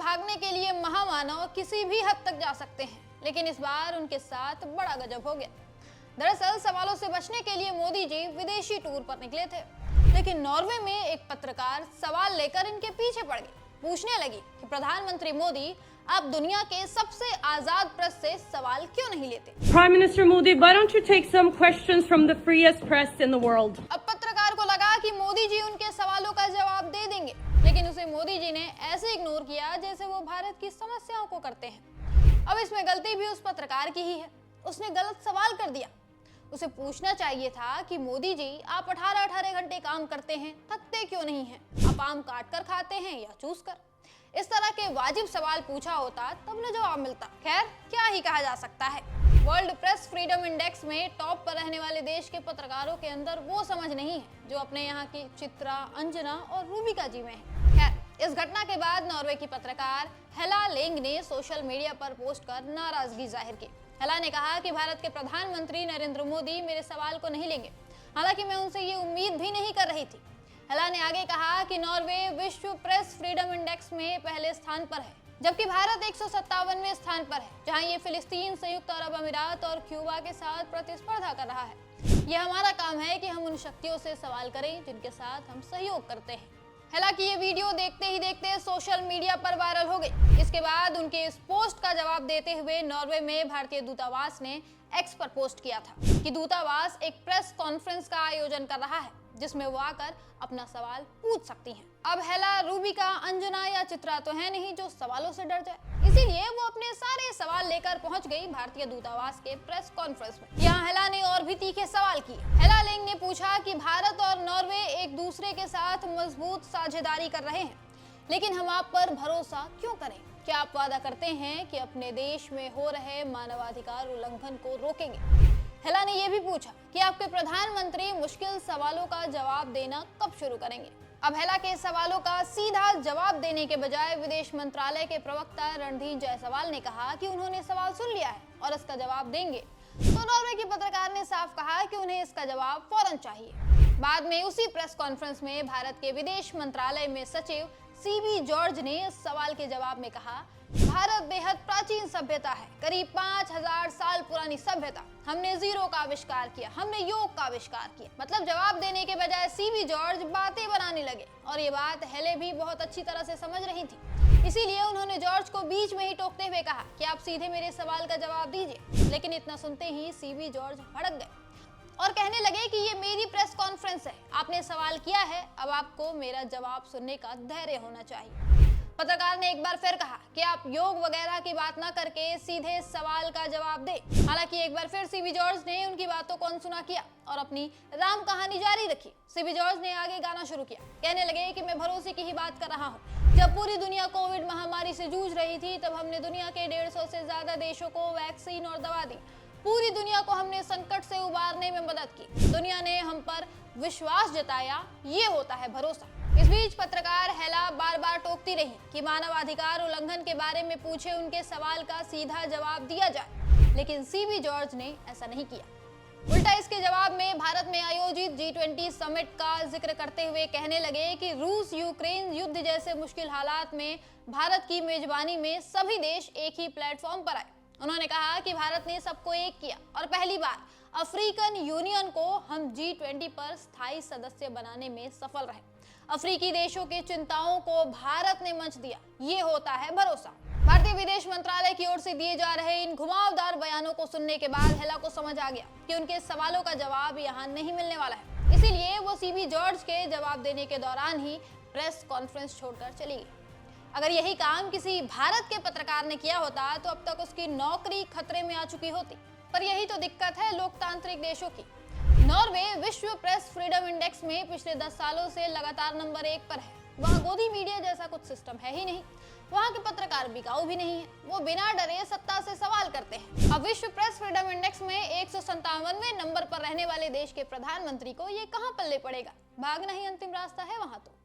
भागने के लिए महामानव किसी भी हद तक जा सकते हैं, लेकिन इस बार उनके साथ बड़ा गजब हो गया। दरअसल सवालों से बचने के लिए मोदी जी विदेशी टूर पर निकले थे, लेकिन नॉर्वे में एक पत्रकार सवाल लेकर इनके पीछे पड़ गई। पूछने लगी कि प्रधानमंत्री मोदी, आप दुनिया के सबसे आजाद प्रेस से सवाल क्यों नहीं लेते? Prime Minister Modi, why don't you take some questions from the freest press in the world? अब पत्रकार को लगा कि मोदी जी उनके सवालों का जवाब दे देंगे, लेकिन उसे मोदी जी ने ऐसे इग्नोर किया जैसे वो भारत की समस्याओं को करते हैं। अब इसमें गलती भी उस पत्रकार की ही है, उसने गलत सवाल कर दिया। उसे पूछना चाहिए था कि मोदी जी, आप 18-18 घंटे काम करते हैं, थकते क्यों नहीं हैं? आप आम काट कर खाते हैं या चूस कर? इस तरह के वाजिब सवाल पूछा होता तब न जवाब मिलता। खैर, क्या ही कहा जा सकता है। वर्ल्ड प्रेस फ्रीडम इंडेक्स में टॉप पर रहने वाले देश के पत्रकारों के अंदर वो समझ नहीं है जो अपने यहाँ की चित्रा, अंजना और रूबिका जी में है। खैर, इस घटना के बाद नॉर्वे की पत्रकार हेला लेंग ने सोशल मीडिया पर पोस्ट कर नाराजगी जाहिर की। हेला ने कहा कि भारत के प्रधानमंत्री नरेंद्र मोदी मेरे सवाल को नहीं लेंगे, हालांकि मैं उनसे ये उम्मीद भी नहीं कर रही थी। हेला ने आगे कहा कि नॉर्वे विश्व प्रेस फ्रीडम इंडेक्स में पहले स्थान पर है, जबकि भारत 157वें स्थान पर है, जहां ये फिलिस्तीन, संयुक्त अरब अमीरात और क्यूबा के साथ प्रतिस्पर्धा कर रहा है। ये हमारा काम है कि हम उन शक्तियों से सवाल करें जिनके साथ हम सहयोग करते हैं। हेला की ये वीडियो देखते ही देखते सोशल मीडिया पर वायरल हो गई। इसके बाद उनके इस पोस्ट का जवाब देते हुए नॉर्वे में भारतीय दूतावास ने एक्स पर पोस्ट किया था कि दूतावास एक प्रेस कॉन्फ्रेंस का आयोजन कर रहा है जिसमें वो आकर अपना सवाल पूछ सकती हैं। अब हेला, रूबिका, अंजना या चित्रा तो है नहीं जो सवालों से डर जाए, इसीलिए वो अपने सारे सवाल लेकर पहुंच गई भारतीय दूतावास के प्रेस कॉन्फ्रेंस में। यहाँ हेला ने और भी तीखे सवाल किए। हेला लेंग ने पूछा कि भारत और नॉर्वे एक दूसरे के साथ मजबूत साझेदारी कर रहे हैं, लेकिन हम आप पर भरोसा क्यों करें? क्या आप वादा करते हैं कि अपने देश में हो रहे मानवाधिकार उल्लंघन को रोकेंगे? हेला ने यह भी पूछा कि आपके प्रधानमंत्री मुश्किल सवालों का जवाब देना कब शुरू करेंगे? अब हेला के सवालों का सीधा जवाब देने के बजाय विदेश मंत्रालय के प्रवक्ता रणधीर जायसवाल ने कहा कि उन्होंने सवाल सुन लिया है और इसका जवाब देंगे। तो नॉर्वे की पत्रकार ने साफ कहा कि उन्हें इसका जवाब फौरन चाहिए। बाद में उसी प्रेस कॉन्फ्रेंस में भारत के विदेश मंत्रालय में सचिव सीबी जॉर्ज ने इस सवाल के जवाब में कहा, भारत बेहद प्राचीन सभ्यता है, करीब 5000 साल पुरानी सभ्यता। हमने जीरो का आविष्कार किया, हमने योग का आविष्कार किया। मतलब जवाब देने के बजाय सीबी जॉर्ज बातें बनाने लगे, और ये बात हेले भी बहुत अच्छी तरह से समझ रही थी। इसीलिए उन्होंने जॉर्ज को बीच में ही टोकते हुए कहा कि आप सीधे मेरे सवाल का जवाब दीजिए। लेकिन इतना सुनते ही सीबी जॉर्ज भड़क गए और कहने लगे कि ये मेरी प्रेस कॉन्फ्रेंस है, आपने सवाल किया है, अब आपको मेरा जवाब सुनने का धैर्य होना चाहिए। पत्रकार ने एक बार फिर कहा कि आप योग वगैरह की बात ना करके सीधे सवाल का जवाब दें। हालांकि एक बार फिर सीबी जॉर्ज ने उनकी बातों को अनसुना किया और अपनी राम कहानी जारी रखी। सीबी जॉर्ज ने आगे गाना शुरू किया, कहने लगे कि मैं भरोसे की ही बात कर रहा हूँ। जब पूरी दुनिया कोविड महामारी से जूझ रही थी, तब हमने दुनिया के 150 से ज्यादा देशों को वैक्सीन और दवा दी। पूरी दुनिया को हमने संकट से उबारने में मदद की। दुनिया ने हम पर विश्वास जताया, ये होता है भरोसा। इस बीच पत्रकार हेला बार बार टोकती रही कि मानवाधिकार उल्लंघन के बारे में पूछे उनके सवाल का सीधा जवाब दिया जाए, लेकिन सीबी जॉर्ज ने ऐसा नहीं किया। उल्टा इसके जवाब में भारत में आयोजित G20 समिट का जिक्र करते हुए कहने लगे कि रूस यूक्रेन युद्ध जैसे मुश्किल हालात में भारत की मेजबानी में सभी देश एक ही प्लेटफॉर्म पर आए। उन्होंने कहा कि भारत ने सबको एक किया और पहली बार अफ्रीकन यूनियन को हम G20 पर स्थायी सदस्य बनाने में सफल रहे। अफ्रीकी देशों की चिंताओं को भारत ने मंच दिया, ये होता है भरोसा। भारतीय विदेश मंत्रालय की ओर से दिए जा रहे इन घुमावदार बयानों को सुनने के बाद हेला को समझ आ गया कि उनके सवालों का जवाब यहाँ नहीं मिलने वाला है। इसीलिए वो सीबी जॉर्ज के जवाब देने के दौरान ही प्रेस कॉन्फ्रेंस छोड़कर चली गई। अगर यही काम किसी भारत के पत्रकार ने किया होता तो अब तक उसकी नौकरी खतरे में आ चुकी होती। पर यही तो दिक्कत है लोकतांत्रिक देशों की। नॉर्वे विश्व प्रेस फ्रीडम इंडेक्स में पिछले 10 सालों से लगातार नंबर 1 पर है। वहाँ गोदी मीडिया जैसा कुछ सिस्टम है ही नहीं। वहाँ के पत्रकार बिकाऊ भी नहीं है, वो बिना डरे सत्ता से सवाल करते हैं। अब विश्व प्रेस फ्रीडम इंडेक्स में 157वें नंबर पर रहने वाले देश के प्रधानमंत्री को ये कहाँ पल्ले पड़ेगा? भागना ही अंतिम रास्ता है वहाँ तो।